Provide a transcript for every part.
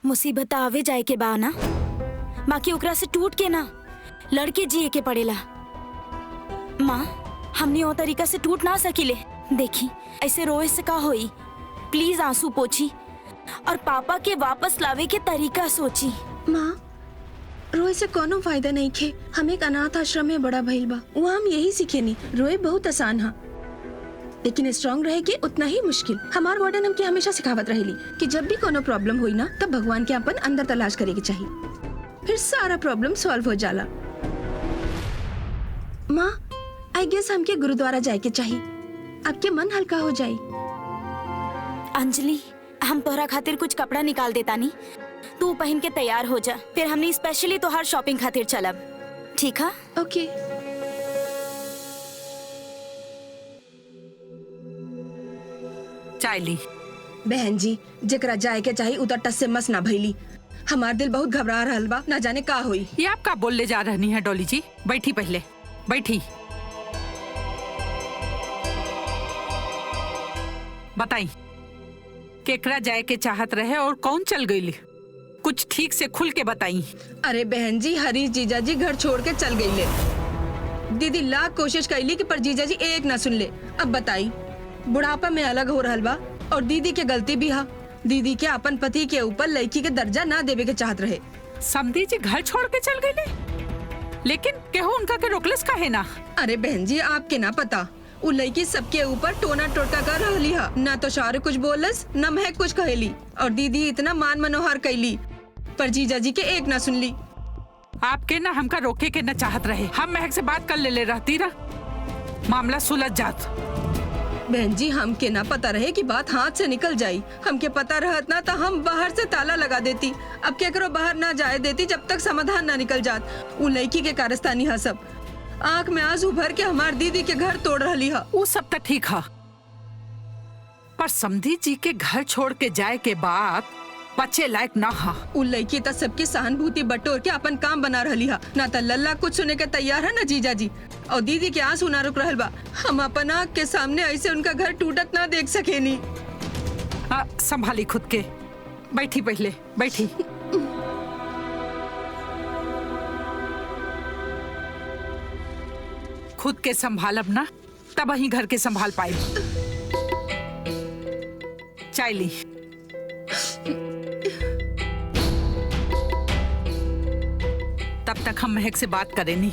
मुसीबत आवे जाए के बा ना, बाकी ओकरा से टूट के ना लड़के जिए के पड़ेला। माँ, हमने वो तरीका से टूट ना सकीले। देखी, ऐसे रोए से का होई। प्लीज आंसू पोछी और पापा के वापस लावे के तरीका सोची। माँ, रोए से कोनो फायदा नहीं खे। हम एक अनाथ आश्रम में बड़ा भइल बा, वहाँ हम यही सीखे नी। रोए बहुत आसान है, लेकिन स्ट्रॉन्ग रहे के उतना ही मुश्किल। हमार वार्डन हमके हमेशा सिखावत रहेली कि जब भी कोनो प्रॉब्लम हुई ना, तब भगवान के अपन अंदर तलाश करे के चाहिए, फिर सारा प्रॉब्लम सॉल्व हो जाला। माँ, आई गेस हमके गुरुद्वारा जाए के चाहिए, आपके मन हल्का हो जाए। अंजलि, हम तोहरा खातिर कुछ कपड़ा निकाल देता नी, तू पहन के तैयार हो जा, फिर हमने स्पेशली तोहार शॉपिंग खातिर चलब। ठीक है? ओके। चाय ली। बहन जी, जकरा जाए के चाहिए उतर टस से मस ना भइली। हमार दिल बहुत घबरा रहल बा, ना जाने का हुई। ये आप का बोलने जा रहनी है डॉली जी? बैठी पहले, बैठी। बताई, केकरा जाए के चाहत रहे और कौन चल गई? कुछ ठीक से खुल के बताई। अरे बहन जी, हरीश जीजा जी घर छोड़ के चल गई ले। दीदी लाख कोशिश कैली कि पर जीजा जी एक ना सुन ले। अब बताई, बुढ़ापा में अलग हो रहल बा और दीदी के गलती भी हा। दीदी के अपन पति के ऊपर लड़की के दर्जा ना देवे के चाहत रहे। समधी जी घर छोड़ के चल गई, लेकिन केहू उनका के रोकलेस काहे ना? अरे बहन जी, आपके ना पता, उ लड़की सबके ऊपर टोना टोटका कर रहली हा। ना तो शाहरुख कुछ बोलस, ना महक कुछ कहली, और दीदी इतना मान मनोहर कैली, पर जीजा जी के एक ना सुनली। आपके ना हमका रोके के न चाहत रहे। हम महक से बात कर ले रहती ना, मामला सुलझ जात। बहन जी, हमके ना पता रहे कि बात हाथ से निकल जाई। हमके पता रहत ना तो हम बाहर से ताला लगा देती। अब केकरो बाहर ना जाए देती जब तक समाधान ना निकल जात। उ लड़की के कारस्तानी है सब। आँख में आंसू भर के हमार दीदी के घर तोड़ रही है। वो सब तो ठीक है, पर समधी जी के घर छोड़ के जाए के बाद बच्चे लायक ना हा। उ लड़की तो सबकी सहानुभूति बटोर के अपन काम बना रही है। ना तो लल्ला कुछ सुने के तैयार है ना जीजा जी, और दीदी के आंसू ना रुक रहल बा। हम अपन आँख के सामने ऐसे उनका घर टूटत ना देख सके नी। संभाली खुद के। बैठी पहले, बैठी। खुद के संभालब ना, तब वही घर के संभाल पाई। चाय ली। तब तक हम महक से बात करें नहीं।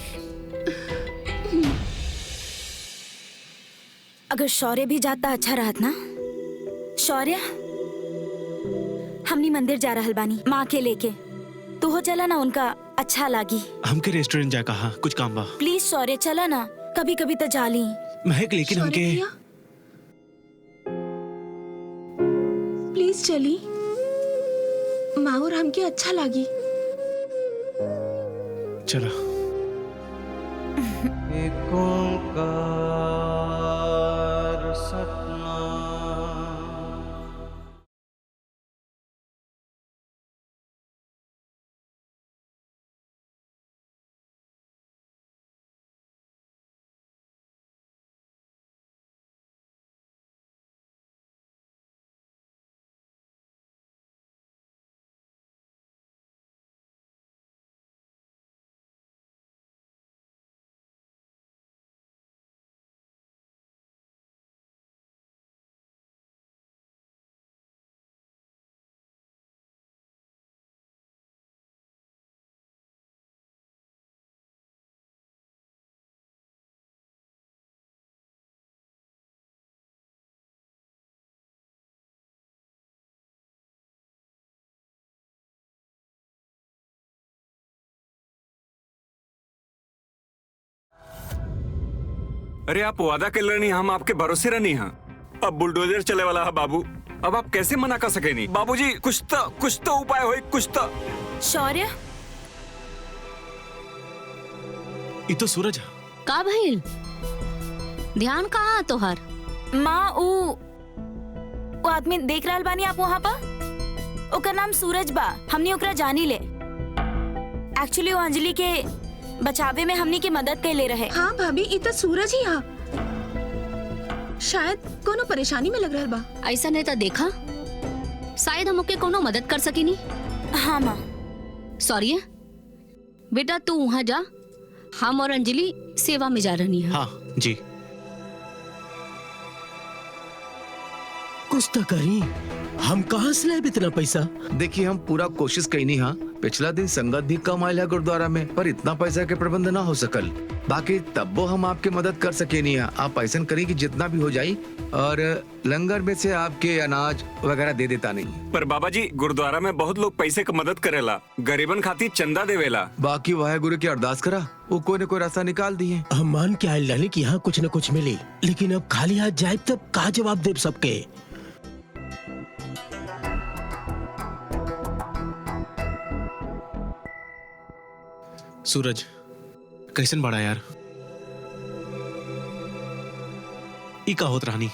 अगर शौर्य भी जाता अच्छा रहत ना। शौर्य, हमनी मंदिर जा रहल बानी माँ के लेके, तू हो चला ना, उनका अच्छा लागी। हमके रेस्टोरेंट जा कहा, कुछ काम बा। प्लीज शौर्य चला ना, कभी कभी तो जा ली। महक, लेकिन हमके प्लीज चली, माँ और हमके अच्छा लागी। चला। एक ओंकार सतना। अरे आप वादा कर रहे नहीं, हम आपके भरोसे रहनी हैं। अब बुलडोजर चले वाला है बाबू, अब आप कैसे मना कर सके नहीं? बाबूजी, कुछ तो उपाय हो, कुछ तो। शौर्य, ये तो सूरज है। का भइल? ध्यान कहाँ तोहर? माँ, वो आदमी देख रहल बानी आप वहाँ पर, ओकर नाम सूरज बा। हमनी ओकरा जानी ले। एक्चुअली वो अंजलि के बचावे में हमनी की मदद कर ले रहे। हाँ भाभी, ये तो सूरज ही हा। शायद कोनो परेशानी में लग रहा बा। ऐसा नहीं तो देखा, शायद हम ओके कोनो मदद कर सकीनी। हाँ माँ। सॉरी है बेटा, तू वहाँ जा, हम और अंजलि सेवा में जा रही है। हाँ जी। कुछ तो करी, हम कहाँ से लाए इतना पैसा? देखिए हम पूरा कोशिश कई नहीं। हाँ, पिछला दिन संगत भी कम आयल है गुरुद्वारा में, पर इतना पैसा के प्रबंध ना हो सकल। बाकी तब्बो हम आपके मदद कर सके नहीं। आप ऐसा करें कि जितना भी हो जाए, और लंगर में से आपके अनाज वगैरह दे देता नहीं। पर बाबा जी, गुरुद्वारा में बहुत लोग पैसे का मदद करेला, गरीबन खातिर चंदा देवेला। बाकी वाहे गुरु की अरदास करा, वो कोई न कोई रास्ता निकाल दिए। हम मान के आयल रहने कि यहाँ कुछ न कुछ मिले, लेकिन अब खाली हाथ जाए तब कहा जवाब दे सबके। सूरज कैसन बड़ा यार, ई का होत रहनी?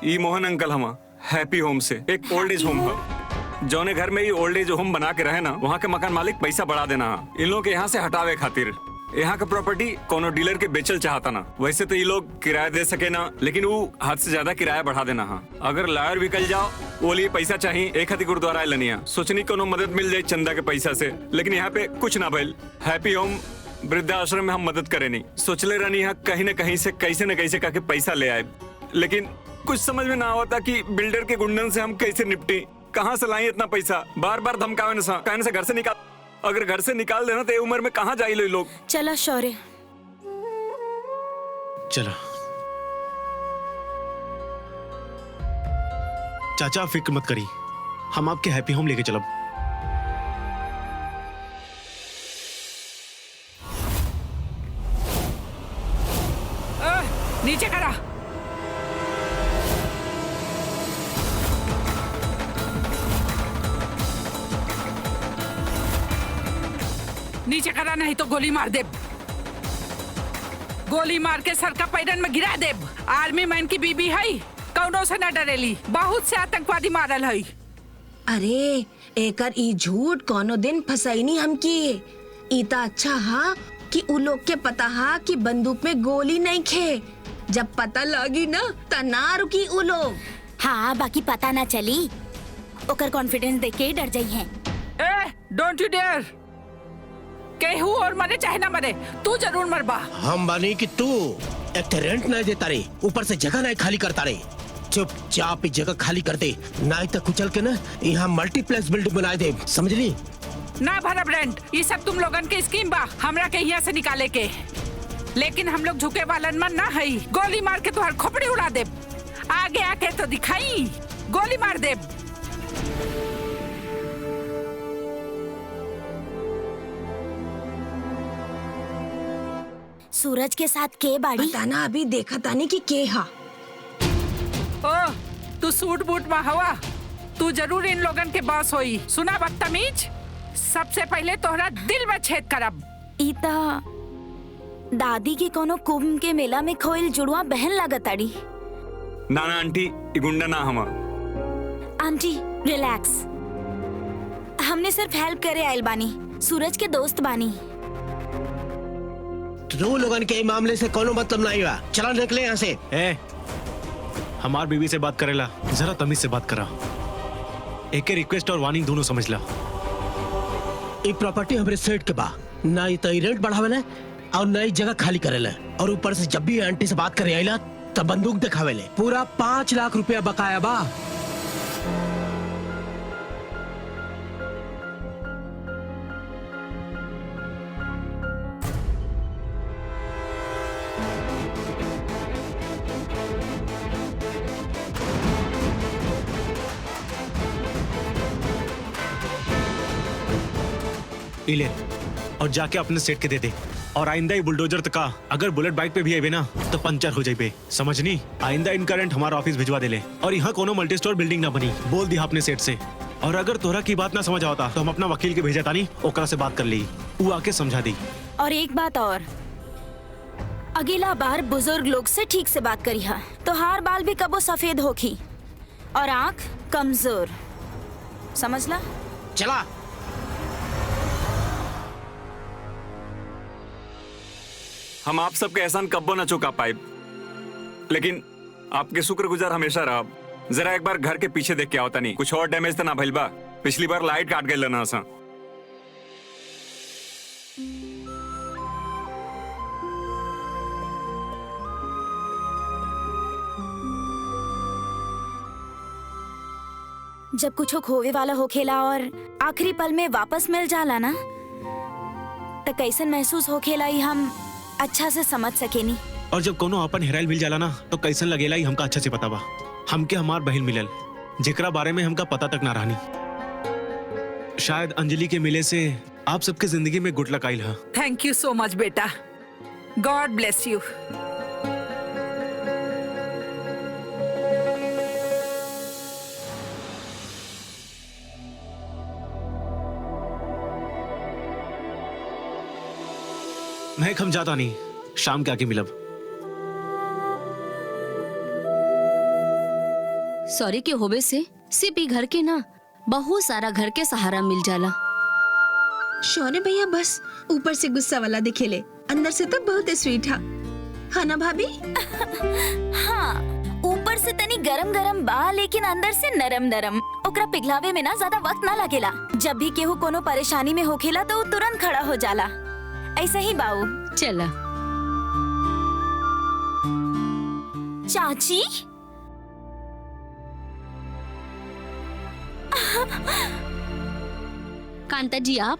ई मोहन अंकल हमा हैप्पी होम से एक ओल्ड एज होम है, जौने घर में ये ओल्ड एज होम बना के रहे ना, वहाँ के मकान मालिक पैसा बढ़ा देना इन लोग के यहाँ से हटावे खातिर। यहाँ का प्रॉपर्टी कोनो डीलर के बेचल चाहता ना। वैसे तो ये लोग किराया दे सके ना, लेकिन वो हद से ज्यादा किराया बढ़ा देना। हाँ, अगर लायर भी कल जाओ, वो लिए पैसा चाहिए। एक हाथी गुरुद्वारा लनिया सोचनी कोनो मदद मिल जाए चंदा के पैसा से, लेकिन यहाँ पे कुछ ना भइल। हैप्पी होम वृद्धाश्रम में हम मदद करे नहीं, सोचले रहनी यहाँ कहीं न कहीं से कैसे न कैसे करके पैसा ले आए, लेकिन कुछ समझ में ना आवता कि बिल्डर के गुंडन से हम कैसे निपटी, कहाँ से लाए इतना पैसा। बार बार धमकावे न सा, कहने से घर से निकाल। अगर घर से निकाल देना तो ये उम्र में कहाँ जाए लोग। चला शौर्य, चला चाचा, आप फिक्र मत करी, हम आपके हैप्पी होम लेके चलब। नीचे करा। नीचे करा, नहीं तो गोली मार दे। गोली मार के सर का पैरन में गिरा दे। आर्मी मैन की बीबी है, कौनो से न डरेली, बहुत से आतंकवादी मारल है। अरे एकर ई झूठ कोनो दिन फसैनी हमकी। इता अच्छा हा कि उ लोग के पता हा कि बंदूक में गोली नहीं खे। जब पता लगी ना त ना रुकी उ लोग। हाँ, बाकी पता ना चली, ओकर कॉन्फिडेंस देख के डर जाई है। ए, डोंट यू डेयर। केहू और मरे चाहे ना मरे, तू जरूर मरबा। हम बानी कि तू एक तो रेंट नहीं देता रे, ऊपर से जगह नहीं खाली करता रे। चुपचाप जगह खाली कर दे, नहीं तो कुचल के ना यहाँ मल्टीप्लेक्स बिल्डिंग बनाए दे, समझ ली? ना भरब रेंट, ये सब तुम लोगन के स्कीम बा हमरा के यहाँ से निकाले के, लेकिन हम लोग झुके वालन मन ना है। गोली मार के तुम्हार खोपड़ी उड़ा दे। आगे आके तो दिखाई, गोली मार दे। सूरज के साथ के बाड़ी? पता ना, अभी देखा तानी कि के हा। ओ, तू सूट बूट में हवा, तू जरूर इन लोगन के बॉस होई। सुना बदतमीज, सबसे पहले तोहरा दिल में छेद करब। इता दादी के कोनो कुंभ के मेला में खोइल जुड़वा बहन लागताड़ी। ना ना आंटी, ये गुंडा ना हमा। आंटी रिलैक्स, हमने सिर्फ हेल्प करे आयल बानी, सूरज के दोस्त बानी। तू लोगन के मामले से कोनो मतलब नहीं हुआ, चला निकले यहाँ से। ए, हमार बीवी से बात करेला, जरा तमीज से बात करा। एक रिक्वेस्ट और वार्निंग दोनों समझ ला। ये प्रॉपर्टी हमारे सेट के बा, ना ये तो रेंट बढ़ावेला और नई जगह खाली करेला, और ऊपर से जब भी आंटी से बात करे आइला तब बंदूक दिखावेले। पूरा 5 लाख रुपया बकाया बा। ले और जाके अपने सेट के दे दे। और आइंदा ही बुलडोजर तक का अगर बुलेट बाइक पे भी आवे ना तो पंचर हो जाए, समझनी? आइंदा इन करंट हमारा ऑफिस भिजवा दे ले, और यहाँ कोनो मल्टी स्टोर बिल्डिंग ना बनी, बोल दिया अपने सेट से। और अगर तोहरा की बात ना समझ आवता तो हम अपना वकील के भेजा तानी, ओकरा से बात कर ली, वो आके समझा दी। और एक बात और, अगला बार बुजुर्ग लोग से ठीक से बात करी हा, तो हार बाल भी कबो सफेद होखी और आँख कमजोर, समझला? चला। हम आप सबके एहसान कब्बो न चुका पाए, लेकिन आपके शुक्रगुजार हमेशा रहा। जरा एक बार घर के पीछे देख के आओ तनी, कुछ और डैमेज तो ना भइल बा? पिछली बार लाइट काट गई ना सा। जब कुछो खोवे वाला होखेला और आखिरी पल में वापस मिल जाला ना, तो कैसन महसूस होखेला ही हम अच्छा से समझ सकेनी। और जब कोनो अपन हेराइल मिल जाला ना तो कैसन लगेला ही हमका अच्छा से पता बा। हमके हमार बहन मिलल जेकरा बारे में हमका पता तक ना रहनी। शायद अंजलि के मिले से आप सबके जिंदगी में गुड लक आइल हा। थैंक यू सो मच बेटा, गॉड ब्लेस यू। महक हम जाता नहीं, शाम के आके मिलब। सॉरी के होबे से सिर्फ ई घर के ना बहुत सारा घर के सहारा मिल जाला। शौर्य भैया बस ऊपर से गुस्सा वाला दिखेले, अंदर से तो बहुत स्वीट हा। हाँ ना भाभी? हाँ, ऊपर से तनी गरम गरम बा लेकिन अंदर से नरम नरम। ओकरा पिघलावे में ना ज्यादा वक्त ना लगेला। जब भी केहू कोनो परेशानी में होखेला तो तुरंत खड़ा हो जाला। ऐसा ही बाऊ। चला चाची, कांता जी आप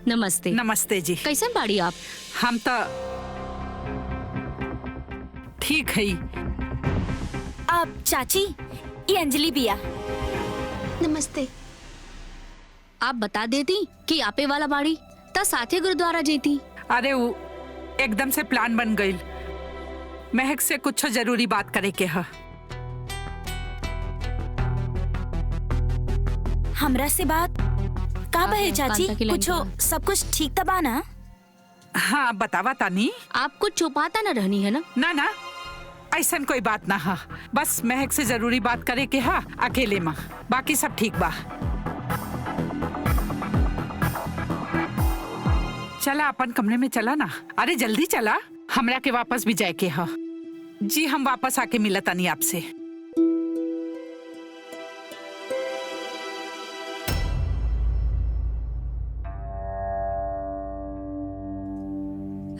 नमस्ते। नमस्ते जी। कैसन बाड़ी आप? हम तो ठीक है। आप चाची, ये अंजलि बिया। नमस्ते। आप बता देती कि आपे वाला बाड़ी ता साथे गुरुद्वारा जेती। अरे वो एकदम से प्लान बन गई। महक से कुछ जरूरी बात करे के है। हमरा से बात का बहे चाची? कांता की लाइन कुछो का। सब कुछ ठीक तबा ना? हाँ बतावा तानी। आप कुछ छुपाता ना रहनी है ना? ना ना, ऐसा कोई बात ना है। बस महक से जरूरी बात करे के है अकेले में, बाकी सब ठीक बा। चला अपन कमरे में चला ना। अरे जल्दी चला, हमरा के वापस भी जाए के है। जी हम वापस आके मिला तानी आपसे।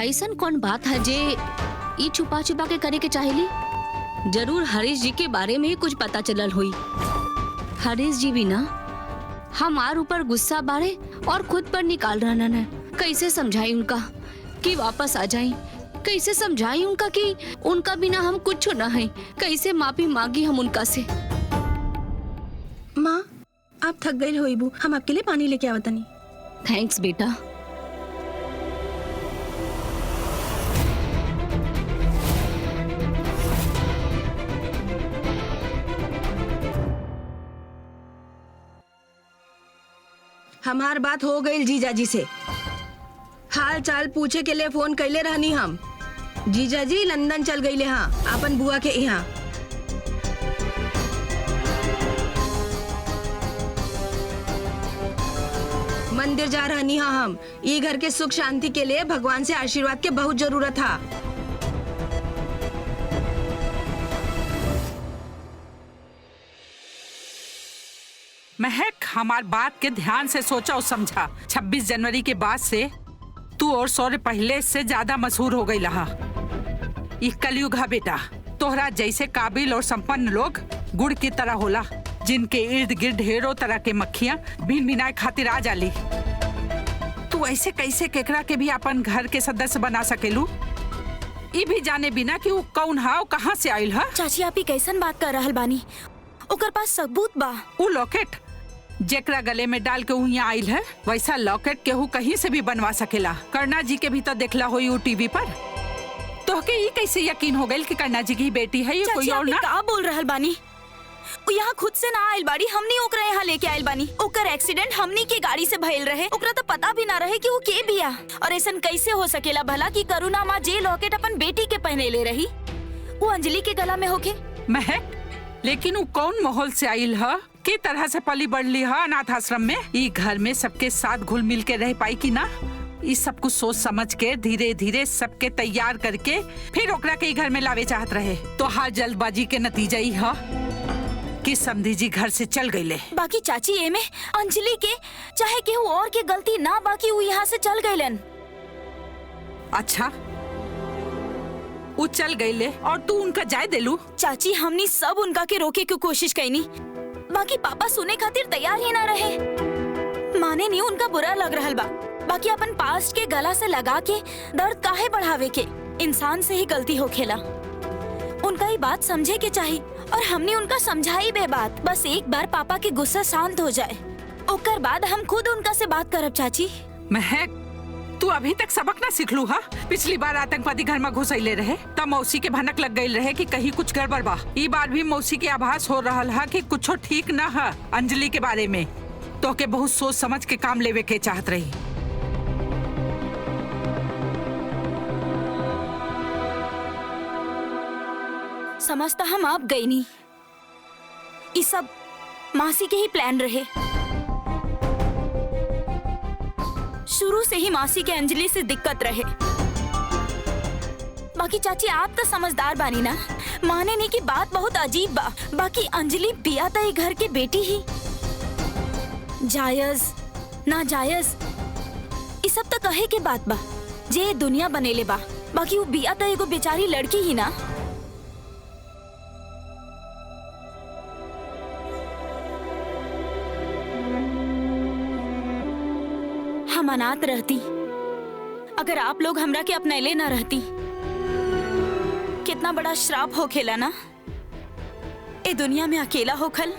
ऐसन कौन बात है जे ई छुपा छुपा के करे के चाहेली? जरूर हरीश जी के बारे में ही कुछ पता चलल हुई। हरीश जी भी ना हमार ऊपर गुस्सा बारे और खुद पर निकाल रहा है। कैसे समझाई उनका कि वापस आ जाए? कैसे समझाई उनका कि उनका बिना हम कुछ ना है? कैसे माफी मांगी हम उनका से? माँ आप थक गई होइबू, हम आपके लिए पानी लेके आवतनी। थैंक्स बेटा। हमार बात हो गई जीजा जी से। हाल चाल पूछे के लिए फोन कैले रहनी हम। जीजा जी लंदन चल गई ले हाँ अपन बुआ के यहाँ। मंदिर जा रहनी हाँ हम। ये घर के सुख शांति के लिए भगवान से आशीर्वाद के बहुत जरूरत था। महक हमार बात के ध्यान से सोचा और समझा। 26 जनवरी के बाद से तू और सौर्य पहले से ज्यादा मशहूर हो गई रहा। ये कलयुग है बेटा। तोहरा जैसे काबिल और संपन्न लोग गुड़ की तरह होला, जिनके इर्द गिर्द ढेरों तरह के मक्खियां भिन भिनाए खातिर आ जाली। तू ऐसे कैसे केकरा के भी अपन घर के सदस्य बना सकेलू, ये भी जाने बिना कि वो कौन है, कहाँ से आयल है। चाची आप ही कैसन बात कर रहल बानी? ओकर पास सबूत बा। वो लॉकेट जेकरा गले में डाल के यहाँ आयल है, वैसा लॉकेट केहू कहीं से भी बनवा सकेला। कर्णा जी के भी तो देखला होई वो टीवी पर। तो के ये कैसे यकीन हो गई कि कर्णा जी की बेटी है, ये कोई चाची और आप ना? का बोल रहल बानी? वो यहाँ खुद से ना आयल बाड़ी, हमनी ओकरा यहाँ लेके आयल बानी। ओकर एक्सीडेंट हमनी की गाड़ी से भइल रहे। ओकरा तो पता भी ना रहे कि वो के बिया। और ऐसन कैसे हो सकेला भला कि करुणा माँ जे लॉकेट अपन बेटी के पहने ले रही वो अंजलि के गला में होके? महक, लेकिन वो कौन माहौल से आयल है, की तरह से पली बढ़ली है अनाथ आश्रम में? ये घर में सबके साथ घुल मिल के रह पाई कि ना? ये सब कुछ सोच समझ के धीरे धीरे सबके तैयार करके फिर ओकरा के घर में लावे चाहत रहे। तो हर जल्दबाजी के नतीजा ही है कि समधी जी घर से चल गईले। बाकी चाची ये में अंजलि के चाहे केहू और के गलती ना, बाकी वो यहाँ से चल गईलन। अच्छा वो चल गईले और तू उनका जाय देलू? चाची हमनी सब उनका के रोके की कोशिश कईनी, बाकी पापा सुने खातिर तैयार ही ना रहे। माने नहीं उनका बुरा लग रहल बा। बाकी अपन पास्ट के गला से लगा के दर्द काहे बढ़ावे के? इंसान से ही गलती होखेला। उनका ही बात समझे के चाहिए और हमने उनका समझाई बे बात। बस एक बार पापा के गुस्सा शांत हो जाए, ओकर बाद हम खुद उनका से बात करब चाची। महक, तू अभी तक सबक ना सीखलू हा? पिछली बार आतंकवादी घर में घुसैले रहे तब मौसी के भनक लग गई रहे कि कहीं कुछ गड़बड़ बा। ई बार भी मौसी के आभास हो रहा है कि कुछ ठीक न है। अंजलि के बारे में तो के बहुत सोच समझ के काम लेवे के चाहत रही। समझता हम आप गई नहीं। ये सब मासी के ही प्लान रहे। शुरू से ही मासी के अंजलि से दिक्कत रहे। बाकी चाची आप तो समझदार बानी ना, माने नहीं की बात बहुत अजीब बा। बाकी अंजलि बिया तो घर के बेटी ही, जायज ना जायज ये सब तो कहे के बात बा जे दुनिया बनेले बा। बाकी वो बिया तो एगो बेचारी लड़की ही ना। हम अनाथ रहती अगर आप लोग हमरा के अपनैले ना रहती। कितना बड़ा श्राप हो खेला ना ए दुनिया में अकेला होखल।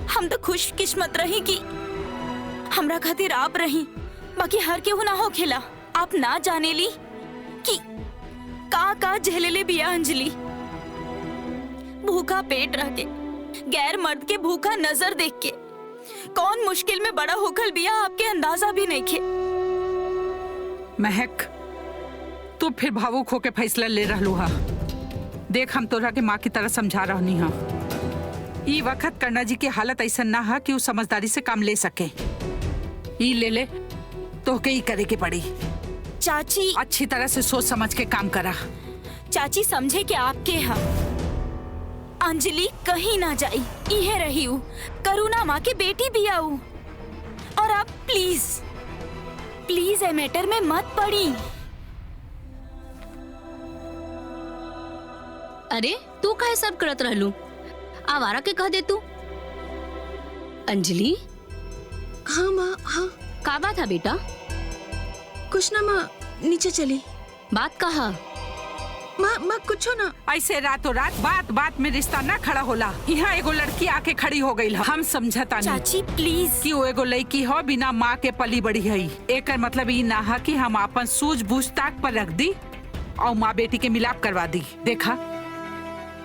हम तो खुश किस्मत रही कि हमरा खातिर आप रही। बाकी हर केहू ना हो खेला। आप ना जाने ली कि का झेलेले बिया अंजलि। भूखा पेट रह के, गैर मर्द के भूखा नजर देख के कौन मुश्किल में बड़ा होखल बिया आपके अंदाजा भी नहीं खे। महक, तू फिर भावुक होके फैसला ले रहलू हा। देख, हम तोरा के माँ की तरह समझा रहनी हा। ई वक्त कर्णा जी की हालत ऐसा ना हा कि वो समझदारी से काम ले सके। ई ले तो के ही करे के पड़ी। चाची अच्छी तरह से सोच समझ के काम करा। चाची समझे कि आपके हा अंजलि कहीं ना जाई, इहे रही हूँ। करुणा माँ के बेटी भी आऊ। और आप प्लीज प्लीज ए मैटर में मत पड़ी। अरे तू काहे सब करत रहलू? आवारा के कह दे तू। अंजलि, हाँ माँ, हाँ। का बात है बेटा? कुछ ना माँ, नीचे चली। बात कहा? माँ कुछ ना। ऐसे रातों रात बात बात में रिश्ता ना खड़ा होला। यहाँ एगो लड़की आके खड़ी हो गई। हम समझता नहीं चाची प्लीज कि वो एगो लड़की हो बिना माँ के पली बड़ी है। एक मतलब ये ना है कि हम अपन सूझबूझ ताक पर रख दी और माँ बेटी के मिलाप करवा दी। देखा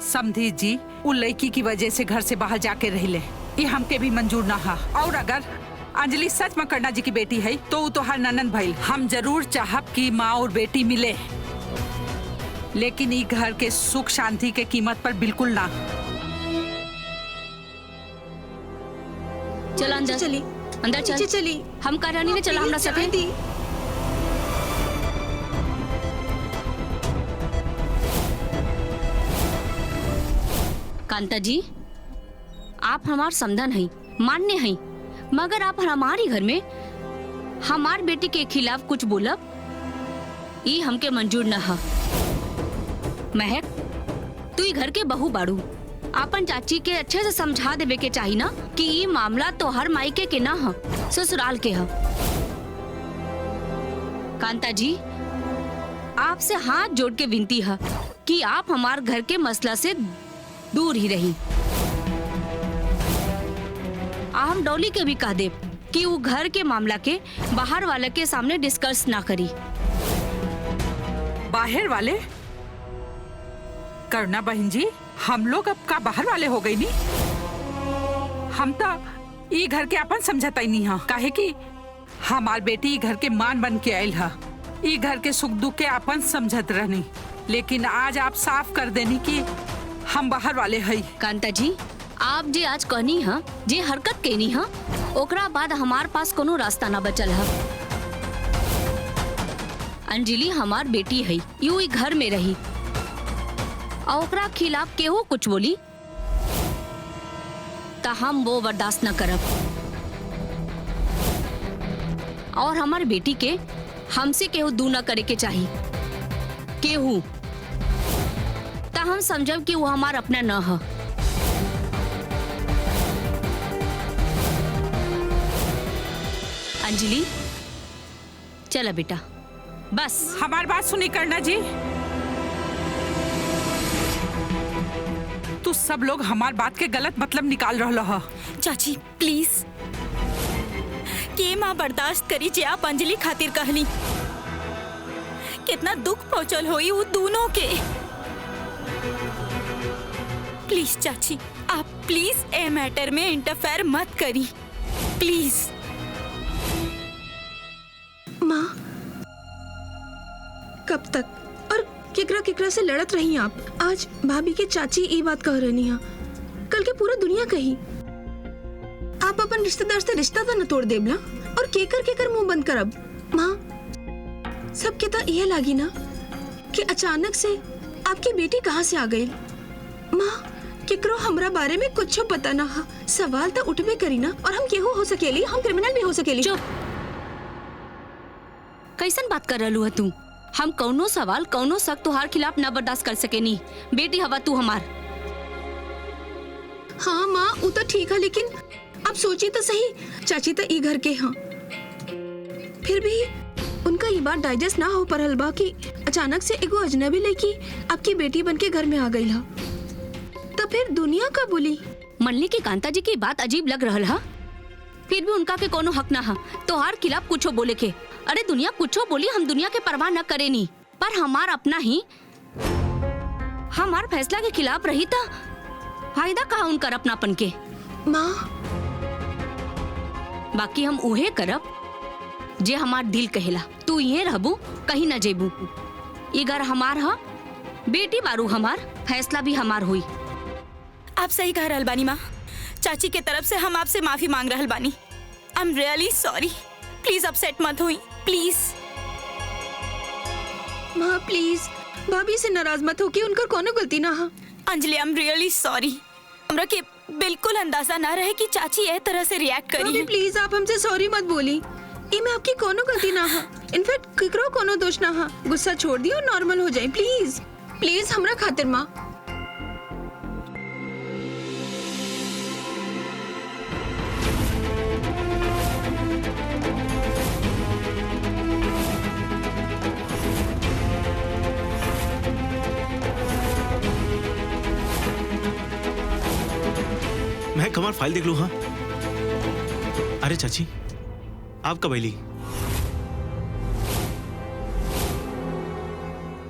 समधी जी, वो लड़की की वजह से घर से बाहर जाके रह ले, ये हमके भी मंजूर ना है। और अगर अंजलि सच में कर्णा जी की बेटी है तो वो तो हर ननन भइल। हम जरूर चाहब कि माँ और बेटी मिले, लेकिन ये घर के सुख शांति के कीमत पर बिल्कुल ना। चल अंदर चली, अंदर नीचे चल। चली। हम करानी ने चला हमरा साथे। दी। कांता जी, आप हमार समधन हैं, मान्य हैं, मगर आप हमारी घर में हमार बेटी के खिलाफ कुछ बोलब, ये हमके मंजूर न है। महक, तू ही घर के बहू बाड़ू, अपन चाची के अच्छे से समझा देवे के चाहिए ना कि ये मामला तो हर मायके के ना है, ससुराल के है। कांता जी, आपसे हाथ जोड़ के विनती है कि आप हमार घर के मसला से दूर ही रही। हम डॉली के भी कह दे कि वो घर के मामला के बाहर वाले के सामने डिस्कस ना करी। बाहर वाले? करुणा बहन जी, हम लोग अब का बाहर वाले हो गई नी? हम तो ये घर के अपन समझता ही नहीं है। काहे कि हमार बेटी घर के मान बन के आयल है, ये घर के सुख दुख के अपन समझत रहनी। लेकिन आज आप साफ कर देनी कि हम बाहर वाले हैं। कांता जी, आप जे आज कहनी है, जे हरकत कहनी है, ओकरा बाद हमार पास कोनो रास्ता ना बचल है। अंजलि हमार बेटी है, यूं ही घर में रही और ओकरा खिलाफ केहू कुछ बोली तो हम वो बर्दाश्त न करब। और हमार बेटी के हमसे केहू दू न करे के चाहिए। केहू तो हम समझब कि वो हमार अपना न है। अंजलि चला बेटा, बस हमारी बात सुनी करना जी। तू सब लोग हमार बात के गलत मतलब निकाल रहा हो। चाची प्लीज, के माँ बर्दाश्त करी जे आप अंजलि खातिर कहली। कितना दुख पहुंचल होई वो दोनों के। प्लीज चाची, आप प्लीज ए मैटर में इंटरफेयर मत करी प्लीज। माँ, कब तक और केकरा केकरा से लड़त रही आप? आज भाभी के चाची ये बात कह रही हैं, कल के पूरा दुनिया कही। आप अपन रिश्तेदार से रिश्ता तो न तोड़ देबला और केकर मुंह बंद करब। माँ, सबके तो यह लागी ना कि अचानक से आपकी बेटी कहाँ से आ गई। माँ, केकरो हमरा बारे में कुछ पता ना हा, सवाल तो उठबे करी ना। और हम केहू हो सकेली, हम क्रिमिनल भी हो सकेली। चुप, कैसन बात कर रहलू है तू? हम कौनो सवाल कौनो शक तुहार खिलाफ न बर्दाश्त कर सके नी। बेटी हवा तू हमार। हाँ माँ, वो तो ठीक है, लेकिन आप सोची तो सही, चाची तो ई घर के हाँ, फिर भी उनका ये बात डाइजेस्ट ना हो परल बा कि अचानक से एगो अजनबी लड़की आपकी बेटी बनके घर में आ गई हा। तो फिर दुनिया का बोली। मनली की कांता जी की बात अजीब लग रहल हा, फिर भी उनका के कोनो हक ना हा तोहार खिलाफ कुछो बोले के। अरे दुनिया कुछो बोली, हम दुनिया के परवाह न करे नी, पर हमार अपना ही हमार फैसला के खिलाफ रही था फायदा कहा उनकर अपनापन के। माँ, बाकी हम उहे करब जे हमार दिल कहेला। तू ये रहबू, कहीं न जेबू। ये घर हमार हा, बेटी बारू हमार, फैसला भी हमार हुई। आप सही कह रहल बानी माँ। चाची के तरफ से हम आपसे माफी मांग रहल बानी। I am really sorry. Please upset मत हुई प्लीज। माँ प्लीज, भाभी से नाराज मत हो कि उनका कोनो गलती ना हा। Anjali, I am really sorry. हमरा के बिल्कुल अंदाजा ना रहे कि चाची ए तरह से रिएक्ट करी भाभी है। प्लीज, आप हमसे सॉरी मत बोली। ई में आपकी कोनो गलती ना हा, इनफैक्ट केकरो कोनो दोष ना हा। गुस्सा छोड़ दियो और नॉर्मल हो जाए प्लीज। प्लीज हमरा खातिर माँ। मैं कमाल फाइल देख लूं। हाँ, अरे चाची, आप कब आईली?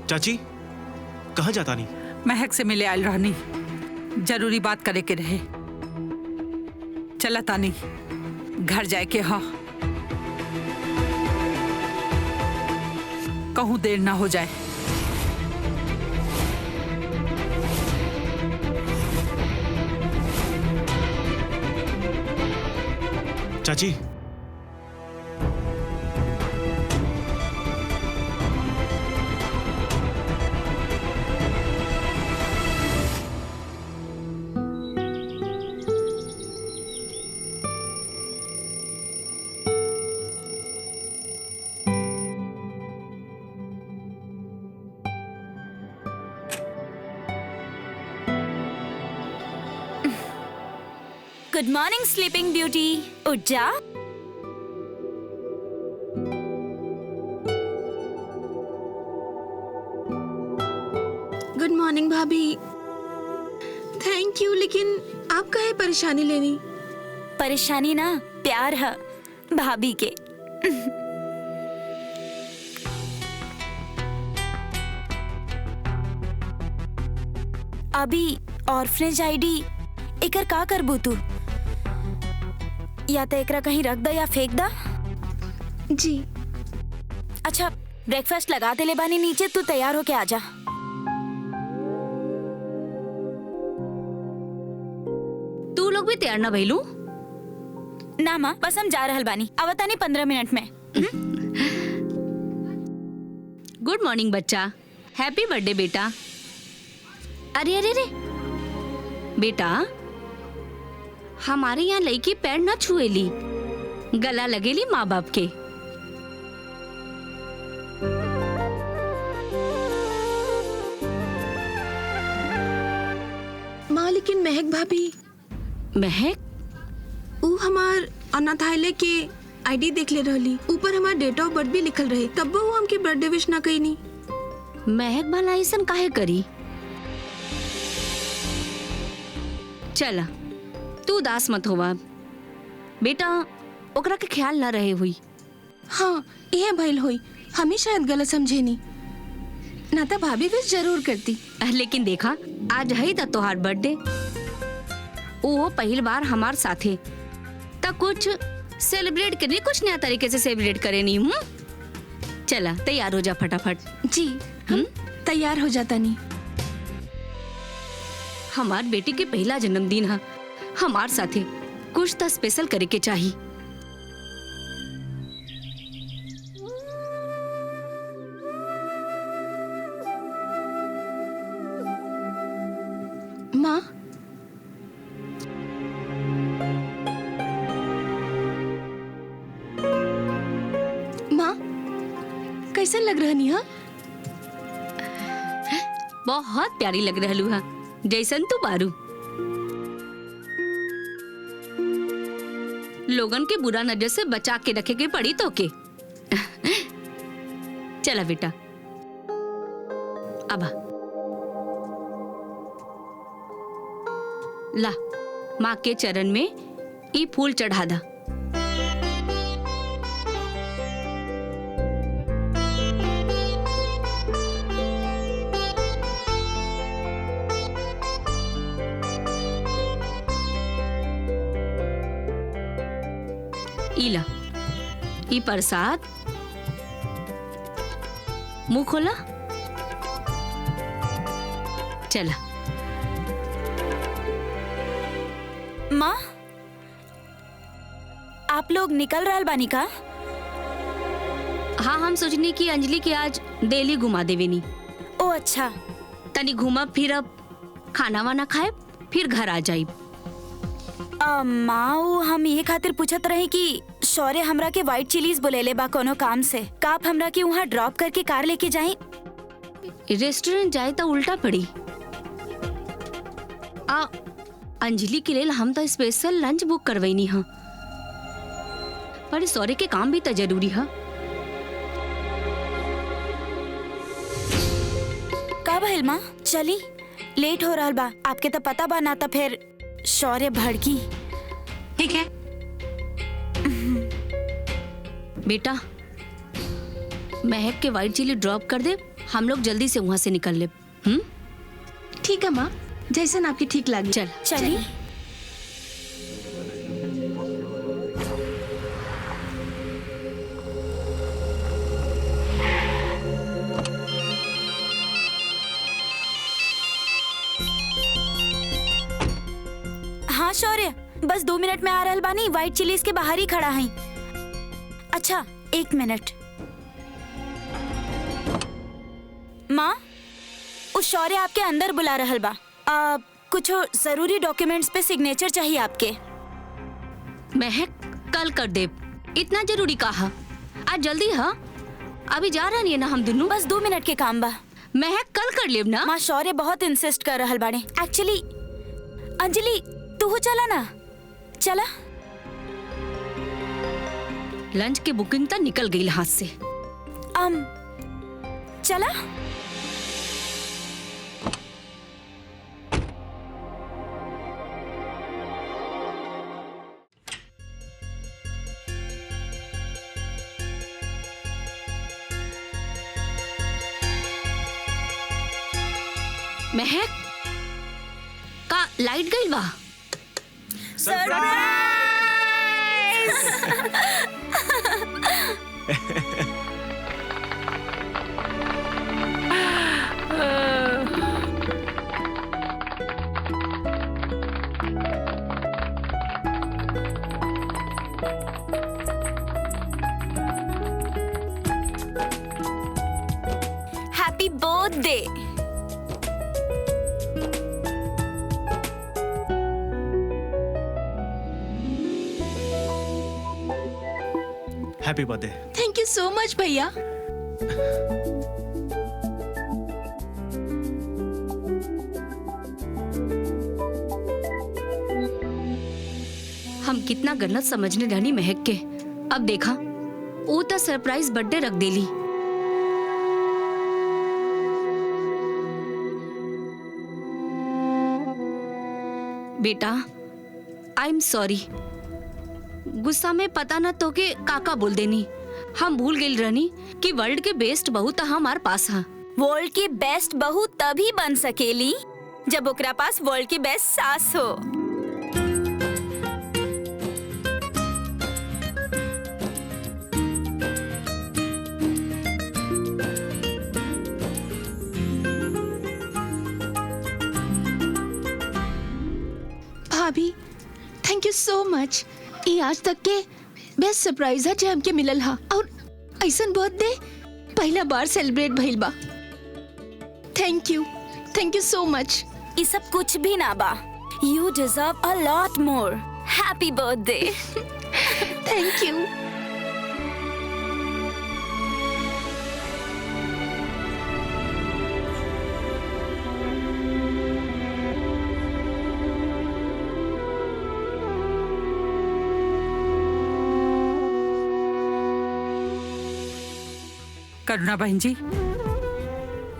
चाची कहाँ जाता नहीं? महक से मिले आयल रहनी, जरूरी बात करे के रहे। चला तानी, घर जाए के हाँ, कहूँ देर ना हो जाए। चाची, गुड मॉर्निंग स्लीपिंग ब्यूटी, उठ जा। गुड मॉर्निंग भाभी। थैंक यू, लेकिन आप काहे परेशानी लेनी? परेशानी ना, प्यार है भाभी के। अभी ऑर्फनेज आईडी एकर का करबू तू? या तो एकरा कहीं रख दा या फेंक दा। जी अच्छा, ब्रेकफास्ट लगा दे ले बानी नीचे, तू तैयार होके आजा। तू लोग भी तैयार ना भइलू? ना माँ, बस हम जा रहल बानी, आवतानी 15 मिनट में। गुड मॉर्निंग बच्चा, हैप्पी बर्थडे बेटा। अरे अरे अरे बेटा, हमारे यहाँ लड़की पैर न छुएली, गला लगेली माँ बाप के। माँ, लेकिन महक भाभी, महक? वो हमार अनाथालय के आईडी देख ले रहली, ऊपर हमार डेट ऑफ बर्थ भी लिखल रहे, तब वो हमके बर्थडे विश ना कईनी। महक भला ऐसन काहे करी? चला तू उदास मत होवा बेटा, ओकरा के ख्याल ना रहे हुई। हाँ यह भइल हुई, हमें शायद गलत समझेनी, ना तो भाभी विश जरूर करती। लेकिन देखा आज है तो तोहार बर्थडे, वो पहली बार हमार साथे, तब कुछ सेलिब्रेट करनी, कुछ नया तरीके से सेलिब्रेट करे नहीं। चला तैयार हो जा फटाफट। जी हम तैयार हो जाता नहीं। हमार बेटी के पहला जन्मदिन है, हमार साथे कुछ तो स्पेशल करे के चाहिए। माँ माँ कैसा लग रहा नी? हाँ बहुत प्यारी लग रहलू हा, जैसन तू बारू। लोगन के बुरा नजर से बचा के रखे के पड़ी तो के। चला बेटा अब ला माँ के चरण में ई फूल चढ़ा दा। इला ई प्रसाद, मुंह खोला। चला माँ आप लोग निकल रहल बानी का? हाँ हम सोचनी कि अंजलि के आज दिल्ली घुमा देवेनी। ओ अच्छा, तनी घूमब फिरब, खाना वाना खाए, फिर घर आ जाइब। माँ वो हम ये खातिर पूछत रहे कि शौर्य हमरा के व्हाइट चिलीज बुलेले बा कोनो काम से, का आप हमरा के वहाँ ड्रॉप करके कार लेके जाई? रेस्टोरेंट जाए तो उल्टा पड़ी। अंजलि के लिए हम तो स्पेशल लंच बुक करवैनी हा, पर सौर्य के काम भी तो जरूरी है। का भइल माँ, चली लेट हो रहल बा, आपके तो पता बा, ना तो फिर शौर्य भड़की। ठीक है बेटा महक के व्हाइट चिली ड्रॉप कर दे, हम लोग जल्दी से वहाँ से निकल ले। ठीक है माँ, जैसन आपकी ठीक लगी। चल चली। हाँ शौर्य, बस 2 मिनट में आ रहल बानी, व्हाइट चिलीज के बाहर ही खड़ा है। अच्छा 1 मिनट। माँ उस शौर्य आपके अंदर बुला रहल बा, कुछ जरूरी डॉक्यूमेंट्स पे सिग्नेचर चाहिए आपके। महक कल कर दे, इतना जरूरी कहा? आज जल्दी है, अभी जा रहा नहीं है ना हम दोनों? बस 2 मिनट के काम बा। महक कल कर लेब ना? माँ शौर्य बहुत इंसिस्ट कर रहल बाड़े। एक्चुअली अंजलि तू चला ना, चला। लंच के बुकिंग तो निकल गई हाथ से। चला। महक का लाइट गई बा। Happy birthday. Happy birthday. Thank you so much भैया। हम कितना गलत समझने रहनी महक के, अब देखा वो तो सरप्राइज बर्थडे रख देली। बेटा आई एम सॉरी, गुस्सा में पता न तो के काका बोल देनी। हम भूल गए रहनी कि वर्ल्ड के बेस्ट बहू तो हमार पास है। वर्ल्ड की बेस्ट बहू तभी बन सकेली जब ओकरा पास वर्ल्ड की बेस्ट सास हो। भाभी थैंक यू सो मच। ये आज तक के बेस्ट सरप्राइज है जो हमके मिलल हा, और ऐसन बर्थडे पहला बार सेलिब्रेट भइल बा। Thank you so much. ये सब कुछ भी ना बा। You deserve a lot more. Happy birthday. Thank you. Karuna बहन जी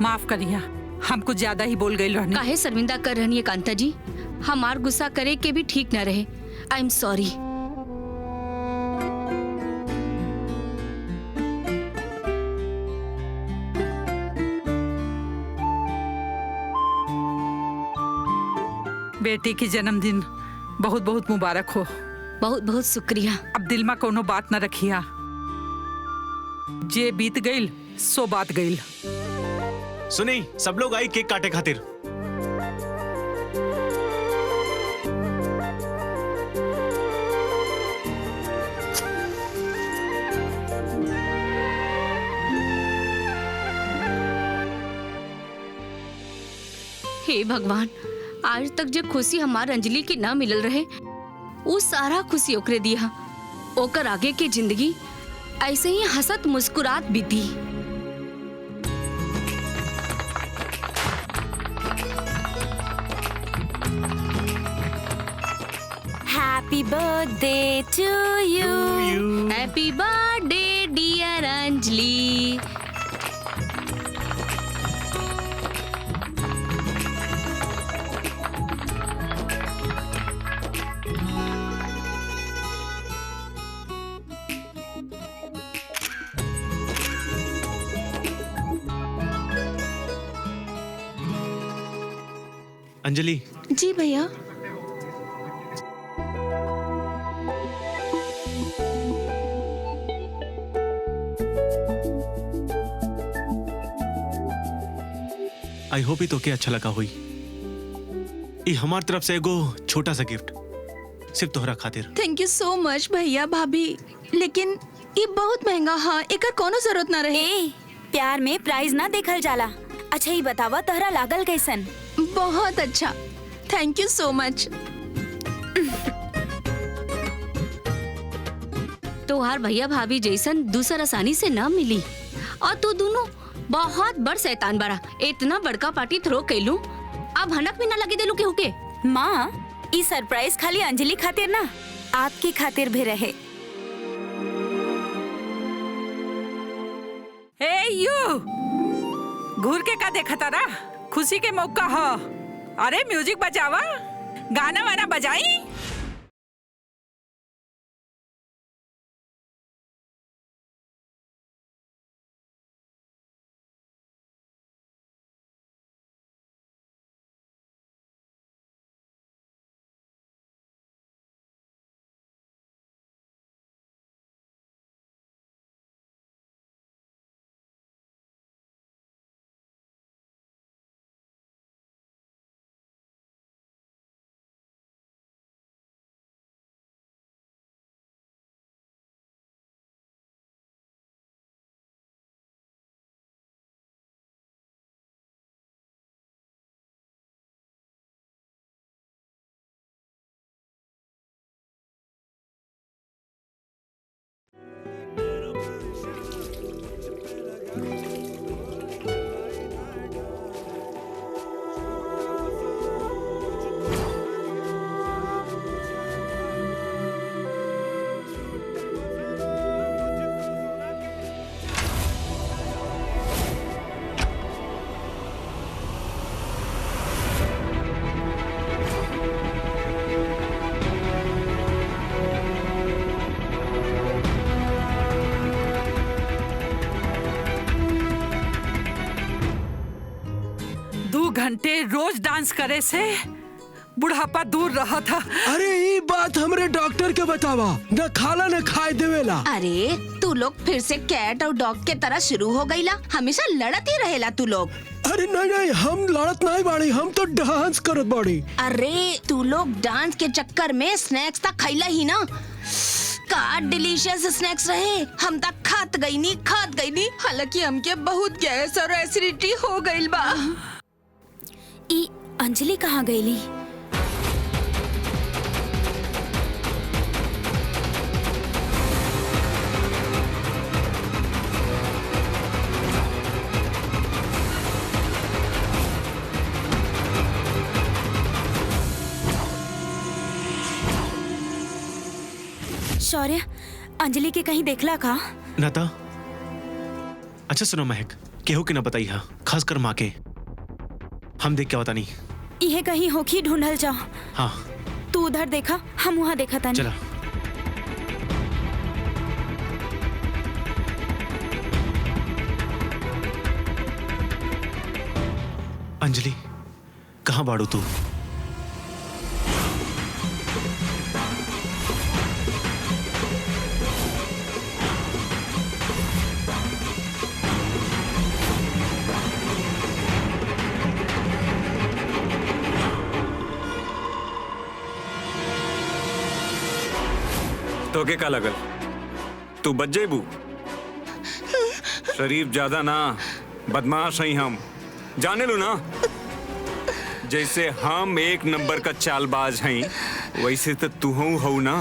माफ करिया, हम कुछ ज्यादा ही बोल गए रहनी। काहे शर्मिंदा कर रहनी है कांता जी? हमार गुस्सा करे के भी ठीक न रहे। I am sorry. बेटी की जन्मदिन बहुत बहुत मुबारक हो। बहुत बहुत शुक्रिया। अब दिल में कोनो बात न रखिया, जे बीत गईल सो बात गईल। सुनी, सब लोग आई केक काटे खातिर। हे भगवान, आज तक जो खुशी हमार अंजलि की ना मिलल रहे वो सारा खुशी ओकरे दिया। ओकर आगे की जिंदगी ऐसे ही हंसत मुस्कुरात बीती। Happy birthday to you. Happy birthday dear Anjali. Anjali, जी भैया। आई होप तो के अच्छा लगा हुई। ये हमार तरफ से एगो छोटा सा गिफ्ट सिर्फ तोहरा खातिर। थैंक यू सो मच भैया भाभी, लेकिन ये बहुत महंगा हा, एकर कोनो जरूरत ना रहे। ए, प्यार में प्राइस ना देखल जाला। अच्छा ही बतावा तहरा लागल कैसन? बहुत अच्छा, थैंक यू सो मच। तोहार भैया भाभी जैसन दूसर आसानी से न मिली। और तू दोनों बहुत बड़ शैतान बड़ा। इतना बड़का पार्टी थ्रो कैलू, अब हनक भी ना लगे देलू के होके। माँ, ये सरप्राइज खाली अंजलि खातिर ना, आपकी खातिर भी रहे। ए यू घूर के का देखा तारा? खुशी के मौका हो। अरे म्यूजिक बजावा, गाना वाना बजाई। घंटे रोज डांस करे से बुढ़ापा दूर रहा था। अरे ये बात हमरे डॉक्टर के बतावा, न खाला न खाए देवेला। अरे तू लोग फिर से कैट और डॉग के तरह शुरू हो गईला। हमेशा लड़त ही रहेला तू लोग। अरे नहीं नहीं, हम लड़त नहीं बाड़ी, हम तो डांस करत बाड़ी। अरे तू लोग डांस के चक्कर में स्नैक्स तक खैला ही ना। का डिलीशियस स्नैक्स रहे, हम तक खात गई नी। हालांकि हमके बहुत गैस और एसिडिटी हो गईल बा। ई अंजलि कहाँ गईली? शौर्य, अंजलि के कहीं देखला का? नाता अच्छा सुनो महक, केहू के ना बताई हा, खास कर माँ के। हम देख क्या होता नहीं। यह कहीं होखी ढूंढल जाओ। हाँ तू उधर देखा, हम वहाँ देखा था। चला। अंजलि कहाँ बाड़ू तू? तो के का लगल? तू बच जेबू? शरीफ ज्यादा ना, बदमाश हई हम, जाने लो ना। जैसे हम एक नंबर का चालबाज हई, वैसे तो तू हूँ ना।